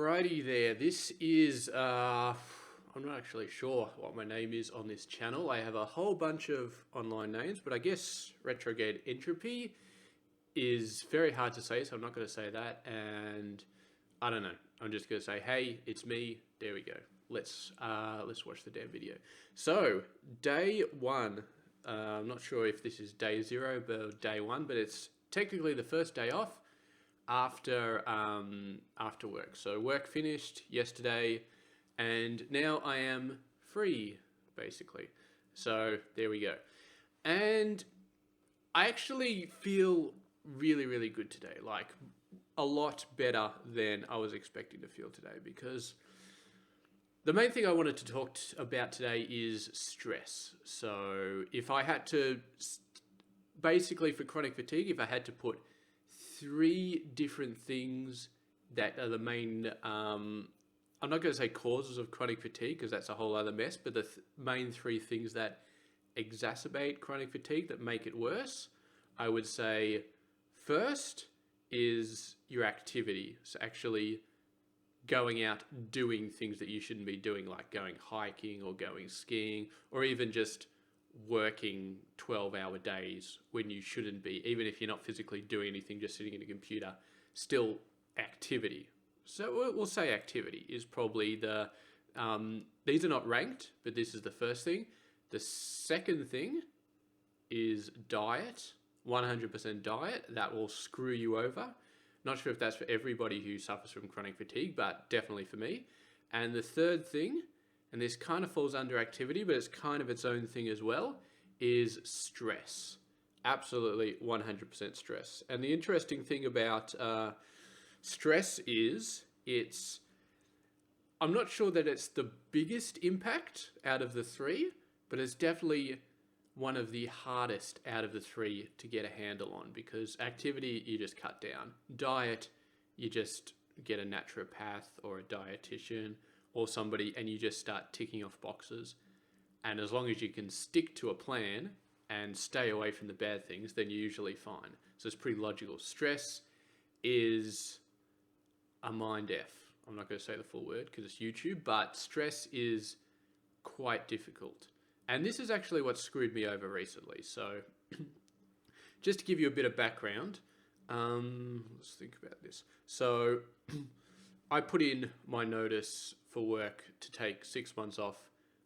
Alrighty there. This is, I'm not actually sure what my name is on this channel. I have a whole bunch of online names, but I guess retrograde entropy is very hard to say, so I'm not going to say that. And I don't know. I'm just going to say, hey, it's me. There we go. Let's watch the damn video. So day one. I'm not sure if this is day 0, but day 1, but it's technically the first day off after work. So work finished yesterday, and now I am free, basically. So there we go. And I actually feel really, really good today. Like a lot better than I was expecting to feel today, because the main thing I wanted to talk about today is stress. So if I had to, basically for chronic fatigue, if I had to put 3 different things that are the main, I'm not going to say causes of chronic fatigue, because that's a whole other mess, but the main 3 things that exacerbate chronic fatigue, that make it worse, I would say first is your activity. So actually going out doing things that you shouldn't be doing, like going hiking or going skiing, or even just working 12-hour days when you shouldn't be, even if you're not physically doing anything, just sitting in a computer, still activity. So we'll say activity is probably the, these are not ranked, but this is the first thing. The second thing is diet, 100% diet. That will screw you over. Not sure if that's for everybody who suffers from chronic fatigue, but definitely for me. And the third thing, and this kind of falls under activity, but it's kind of its own thing as well, is stress. Absolutely 100% stress. And the interesting thing about stress is I'm not sure that it's the biggest impact out of the 3, but it's definitely one of the hardest out of the 3 to get a handle on, because activity, you just cut down. Diet, you just get a naturopath or a dietitian or somebody, and you just start ticking off boxes. And as long as you can stick to a plan and stay away from the bad things, then you're usually fine. So it's pretty logical. Stress is a mind F. I'm not going to say the full word because it's YouTube, but stress is quite difficult. And this is actually what screwed me over recently. So just to give you a bit of background, let's think about this. So I put in my notice for work to take 6 months off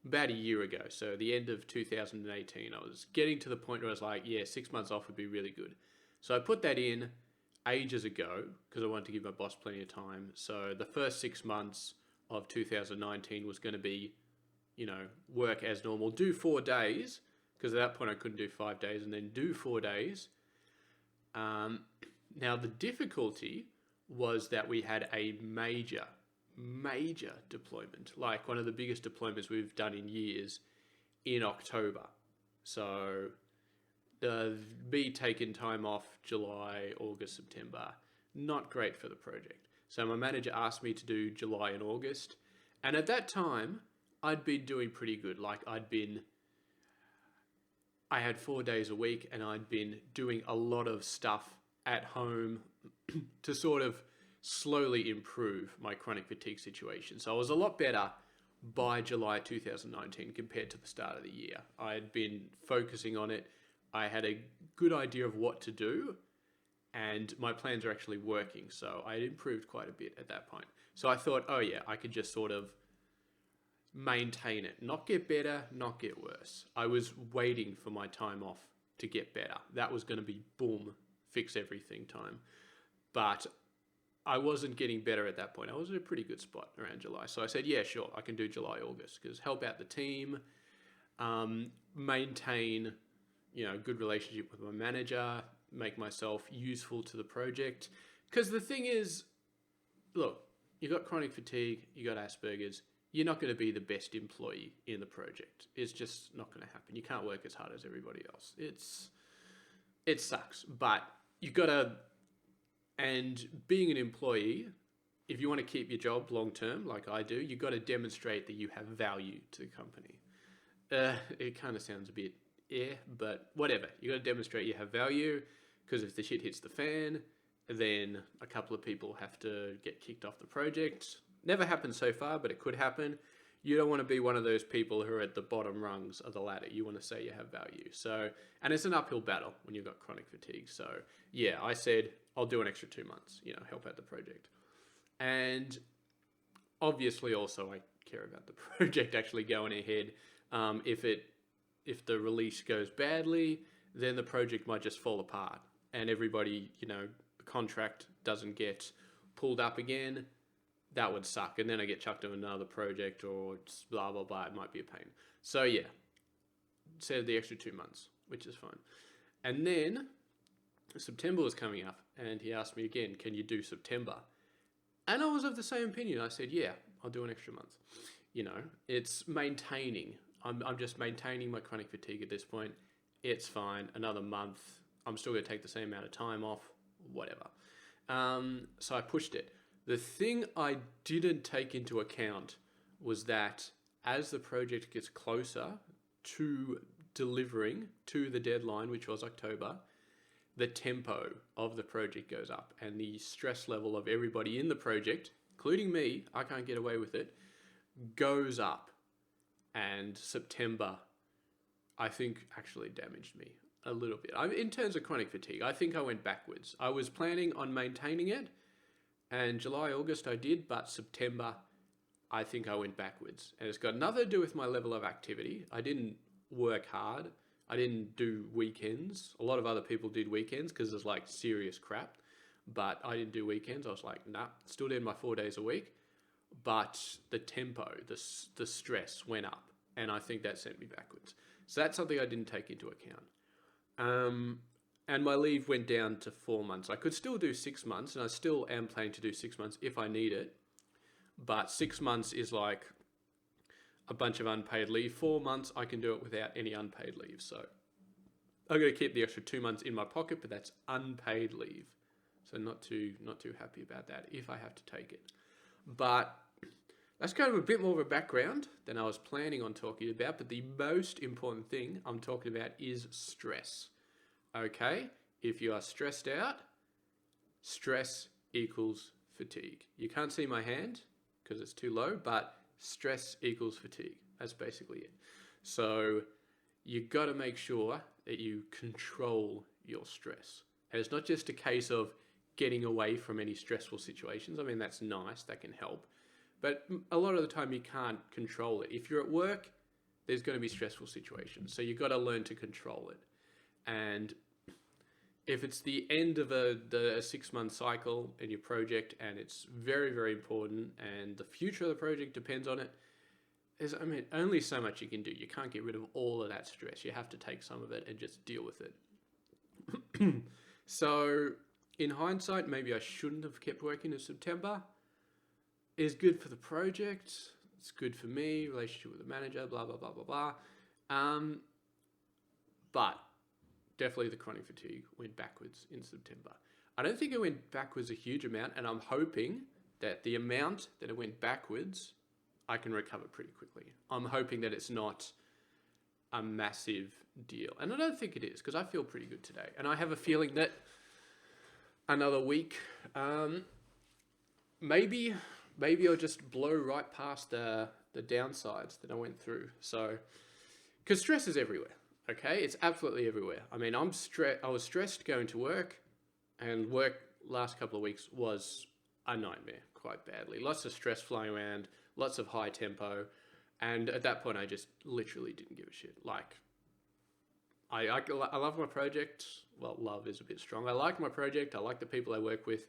about a year ago. So the end of 2018, I was getting to the point where I was like, yeah, 6 months off would be really good. So I put that in ages ago because I wanted to give my boss plenty of time. So the first 6 months of 2019 was going to be, work as normal, do 4 days, because at that point I couldn't do 5 days, and then do 4 days. Now the difficulty was that we had a major deployment, like one of the biggest deployments we've done in years, in October. So me taking time off July, August, September, not great for the project. So my manager asked me to do July and August, and at that time I'd been doing pretty good. Like I had 4 days a week, and I'd been doing a lot of stuff at home to sort of slowly improve my chronic fatigue situation. So I was a lot better by July 2019 compared to the start of the year. I had been focusing on it. I had a good idea of what to do, and my plans are actually working. So I had improved quite a bit at that point. So I thought, oh yeah, I could just sort of maintain it, not get better, not get worse. I was waiting for my time off to get better. That was going to be boom, fix everything time. But I wasn't getting better at that point. I was in a pretty good spot around July. So I said, yeah, sure, I can do July, August, because help out the team, maintain, good relationship with my manager, make myself useful to the project. Because the thing is, look, you got chronic fatigue, you got Asperger's, you're not going to be the best employee in the project. It's just not going to happen. You can't work as hard as everybody else. It sucks, but you got to, and being an employee, if you want to keep your job long term, like I do, you got to demonstrate that you have value to the company. It kind of sounds a bit but whatever. You got to demonstrate you have value, because if the shit hits the fan, then a couple of people have to get kicked off the project. Never happened so far, but it could happen. You don't want to be one of those people who are at the bottom rungs of the ladder. You want to say you have value. So, and it's an uphill battle when you've got chronic fatigue. So yeah, I said, I'll do an extra 2 months, help out the project. And obviously also I care about the project actually going ahead. If the release goes badly, then the project might just fall apart and everybody, the contract doesn't get pulled up again. That would suck. And then I get chucked to another project or just blah, blah, blah. It might be a pain. So yeah, said the extra 2 months, which is fine. And then September was coming up and he asked me again, can you do September? And I was of the same opinion. I said, yeah, I'll do an extra month. It's maintaining. I'm just maintaining my chronic fatigue at this point. It's fine. Another month. I'm still going to take the same amount of time off, whatever. So I pushed it. The thing I didn't take into account was that as the project gets closer to delivering to the deadline, which was October, the tempo of the project goes up and the stress level of everybody in the project, including me, I can't get away with it, goes up. And September, I think, actually damaged me a little bit. In terms of chronic fatigue, I think I went backwards. I was planning on maintaining it, and July, August I did, but September, I think I went backwards. And it's got nothing to do with my level of activity. I didn't work hard. I didn't do weekends. A lot of other people did weekends because it's like serious crap. But I didn't do weekends. I was like, nah, still did my 4 days a week. But the tempo, the stress went up. And I think that sent me backwards. So that's something I didn't take into account. And my leave went down to 4 months. I could still do 6 months, and I still am planning to do 6 months if I need it. But 6 months is like a bunch of unpaid leave. 4 months, I can do it without any unpaid leave. So I'm going to keep the extra 2 months in my pocket, but that's unpaid leave. So not too happy about that if I have to take it. But that's kind of a bit more of a background than I was planning on talking about. But the most important thing I'm talking about is stress. Okay? If you are stressed out, stress equals fatigue. You can't see my hand because it's too low, but stress equals fatigue. That's basically it. So you got to make sure that you control your stress. And it's not just a case of getting away from any stressful situations. I mean, that's nice, that can help. But a lot of the time you can't control it. If you're at work, there's going to be stressful situations. So you've got to learn to control it. And if it's the end of the 6-month cycle in your project and it's very, very important and the future of the project depends on it, only so much you can do. You can't get rid of all of that stress. You have to take some of it and just deal with it. So in hindsight, maybe I shouldn't have kept working in September. It's good for the project. It's good for me, relationship with the manager, blah, blah, blah, blah, blah. But definitely the chronic fatigue went backwards in September. I don't think it went backwards a huge amount, and I'm hoping that the amount that it went backwards, I can recover pretty quickly. I'm hoping that it's not a massive deal. And I don't think it is, because I feel pretty good today. And I have a feeling that another week, maybe I'll just blow right past the downsides that I went through. So, because stress is everywhere. Okay, it's absolutely everywhere. I mean, I was stressed going to work, and work last couple of weeks was a nightmare, quite badly. Lots of stress flying around, lots of high tempo, and at that point, I just literally didn't give a shit. Like, I love my project. Well, love is a bit strong. I like my project. I like the people I work with,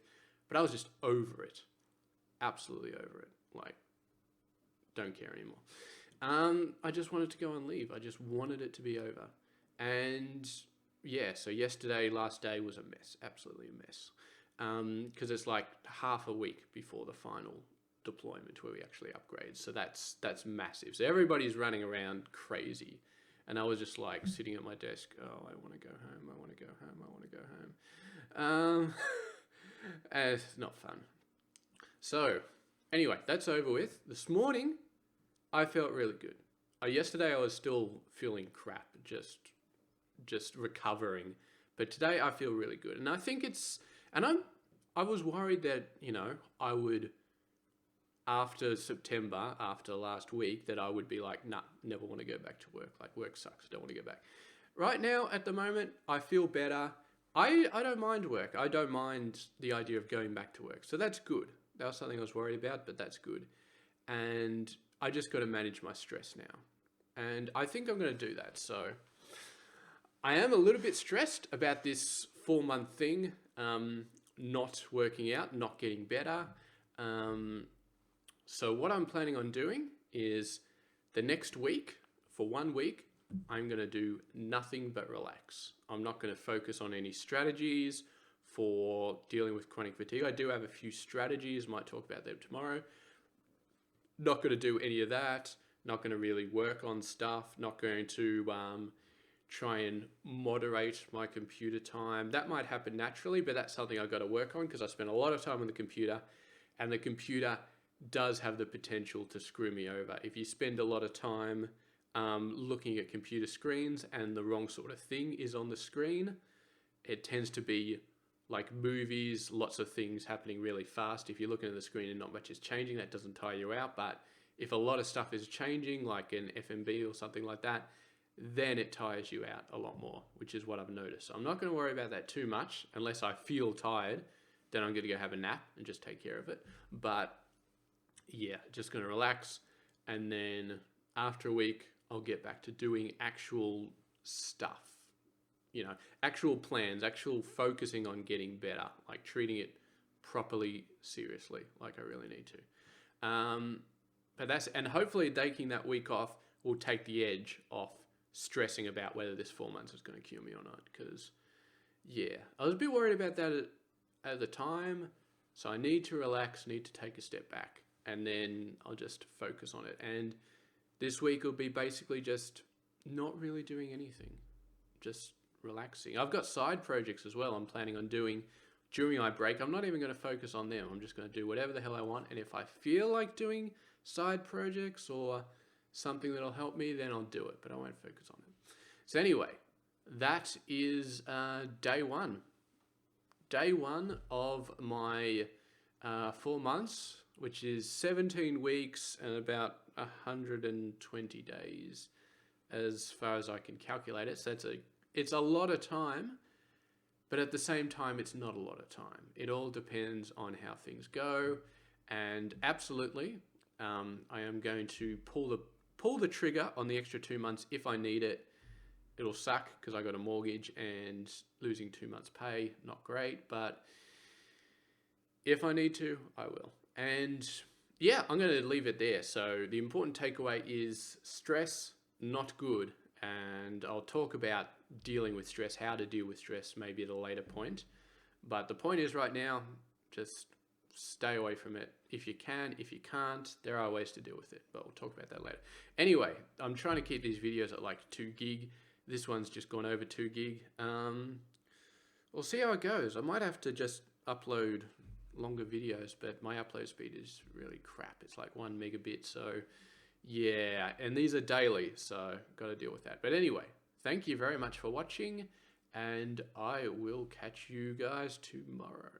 but I was just over it, absolutely over it. Like, don't care anymore. I just wanted to go on leave. I just wanted it to be over. And yeah, so yesterday, last day was a mess, absolutely a mess. Because it's like half a week before the final deployment where we actually upgrade. So that's massive. So everybody's running around crazy. And I was just like sitting at my desk, oh, I want to go home, I want to go home, I want to go home. And it's not fun. So anyway, that's over with. This morning, I felt really good. Yesterday I was still feeling crap, just recovering. But today I feel really good. And I think I was worried that, I would after September, after last week, that I would be like, nah, never want to go back to work. Like, work sucks. Don't want to go back. Right now, at the moment, I feel better. I don't mind work. I don't mind the idea of going back to work. So that's good. That was something I was worried about, but that's good. And I just got to manage my stress now. And I think I'm going to do that. So I am a little bit stressed about this 4-month thing, not working out, not getting better. So what I'm planning on doing is the next week, for 1 week, I'm going to do nothing but relax. I'm not going to focus on any strategies for dealing with chronic fatigue. I do have a few strategies, might talk about them tomorrow. Not going to do any of that. Not going to really work on stuff. Not going to try and moderate my computer time. That might happen naturally, but that's something I've got to work on because I spend a lot of time on the computer, and the computer does have the potential to screw me over. If you spend a lot of time looking at computer screens and the wrong sort of thing is on the screen, it tends to be like movies, lots of things happening really fast. If you're looking at the screen and not much is changing, that doesn't tire you out. But if a lot of stuff is changing, like an FMB or something like that, then it tires you out a lot more, which is what I've noticed. So I'm not going to worry about that too much unless I feel tired. Then I'm going to go have a nap and just take care of it. But yeah, just going to relax. And then after a week, I'll get back to doing actual stuff. You know, actual plans, actual focusing on getting better, like treating it properly, seriously, like I really need to. And hopefully taking that week off will take the edge off stressing about whether this 4 months is going to cure me or not. Because, yeah, I was a bit worried about that at the time. So I need to relax, need to take a step back, and then I'll just focus on it. And this week will be basically just not really doing anything, just relaxing. I've got side projects as well I'm planning on doing during my break. I'm not even going to focus on them. I'm just going to do whatever the hell I want. And if I feel like doing side projects or something that'll help me, then I'll do it, but I won't focus on it. So anyway, that is day one. Day one of my 4 months, which is 17 weeks and about 120 days as far as I can calculate it. So it's a lot of time, but at the same time, it's not a lot of time. It all depends on how things go. And absolutely, I am going to pull the trigger on the extra 2 months if I need it. It'll suck because I got a mortgage and losing 2 months pay, not great, but if I need to, I will. And yeah, I'm going to leave it there. So the important takeaway is stress, not good. And I'll talk about dealing with stress, how to deal with stress, maybe at a later point. But the point is right now, just stay away from it if you can. If you can't, there are ways to deal with it, but we'll talk about that later. Anyway, I'm trying to keep these videos at like 2 gig. This one's just gone over 2 gig. We'll see how it goes. I might have to just upload longer videos, but my upload speed is really crap. It's like 1 megabit. So yeah, and these are daily, so got to deal with that. But anyway, thank you very much for watching, and I will catch you guys tomorrow.